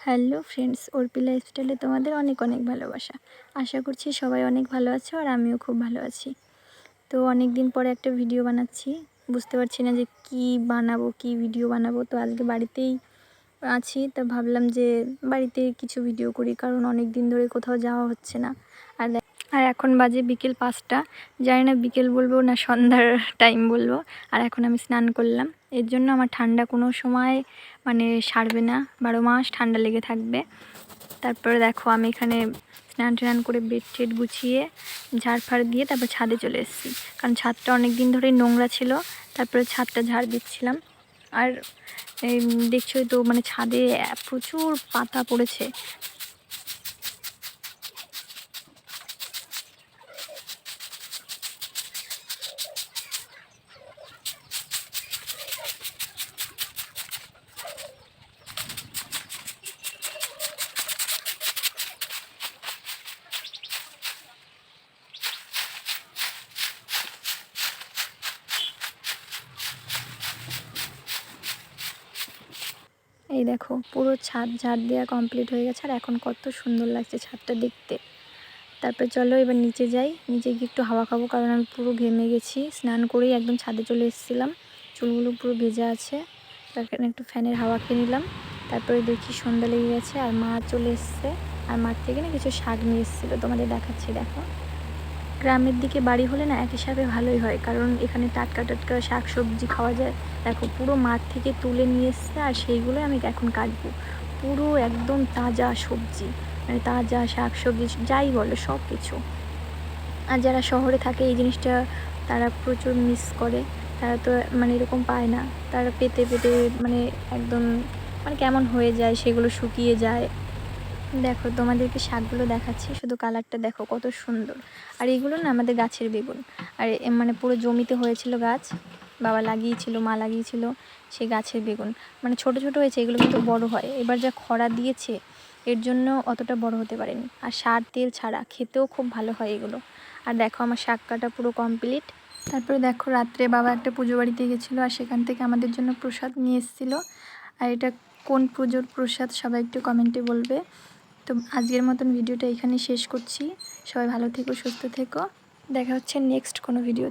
Hello friends, Arpi লাইফস্টাইলে তোমাদের অনেক অনেক ভালোবাসা। আশা করছি সবাই অনেক ভালো আছো আর আমিও খুব ভালো আছি। তো অনেক দিন পরে একটা ভিডিও বানাচ্ছি, বুঝতে পারছি না যে কি বানাবো, কি ভিডিও বানাবো। তো আজকে বাড়িতেই আছি, তো ভাবলাম যে বাড়িতে কিছু ভিডিও করি, কারণ অনেক দিন ধরে কোথাও যাওয়া হচ্ছে না। আর এখন বাজে বিকেল 5টা, জানি না বিকেল বলবো না সন্ধ্যার টাইম বলবো। আর এখন আমি স্নান করলাম, এর জন্য আমার ঠান্ডা কোনো সময় সারবে না, 12 মাস ঠান্ডা লেগে থাকবে। তারপরে দেখো আমি এখানে স্নান টান করে বেড টেড গুছিয়ে ঝাড় ফাড় দিয়ে তারপর ছাদে চলে এসেছি, কারণ ছাদটা অনেক দিন ধরেই নোংরা ছিল। তারপরে ছাদটা ঝাড় দিচ্ছিলাম। আর দেখছোই তো ছাদে প্রচুর পাতা পড়েছে। এই দেখো পুরো ছাদ ঝাড় দেওয়া কমপ্লিট হয়ে গেছে, আর এখন কত সুন্দর লাগছে ছাদটা দেখতে। তারপরে চলো এবার নিচে যাই, নিচে গিয়ে একটু হাওয়া খাবো, কারণ আমি পুরো ঘেমে গেছি। স্নান করেই একদম ছাদে চলে এসেছিলাম, চুলগুলো পুরো ভেজা আছে। তারপরে একটু ফ্যানের হাওয়া খেয়ে নিলাম। তারপরে দেখি সন্ধ্যা লেগে গেছে আর মা চলে এসছে, আর মাঠ থেকে না কিছু শাক নিয়ে এসেছিলো, তোমাদের দেখাচ্ছি। দেখো গ্রামের দিকে বাড়ি হলে না এক হিসাবে ভালোই হয়, কারণ এখানে টাটকা টাটকা শাক সবজি খাওয়া যায়। দেখো পুরো মাঠ থেকে তুলে নিয়ে এসছে, আর সেইগুলোই আমি এখন কাটবো। পুরো একদম তাজা সবজি, তাজা শাক সবজি যাই বলো সব কিছু। আর যারা শহরে থাকে এই জিনিসটা তারা প্রচুর মিস করে, তারা তো এরকম পায় না। তারা পেতে পেতে একদম কেমন হয়ে যায়, সেগুলো শুকিয়ে যায়। দেখো তোমাদেরকে শাকগুলো দেখাচ্ছি, শুধু কালারটা দেখো কত সুন্দর। আর এগুলো না আমাদের গাছের বেগুন, আর পুরো জমিতে হয়েছিল গাছ, বাবা লাগিয়েছিল, মা লাগিয়েছিল সেই গাছের বেগুন। ছোট ছোট হয়েছে, এগুলো কিন্তু বড় হয়। এবার যা খরা দিয়েছে এর জন্য অতটা বড় হতে পারেনি, আর সার তেল ছাড়া খেতেও খুব ভালো হয় এগুলো। আর দেখো আমার শাক কাটা পুরো কমপ্লিট। তারপরে দেখো রাত্রে বাবা একটা পুজো বাড়িতে গেছিলো, আর সেখান থেকে আমাদের জন্য প্রসাদ নিয়ে এসেছিলো। আর এটা কোন পুজোর প্রসাদ সবাই একটু কমেন্টে বলবে। তো আজকের মতন ভিডিওটা এখানে শেষ করছি। সবাই ভালো থেকো, সুস্থ থেকো, দেখা হচ্ছে নেক্সট কোনো ভিডিও।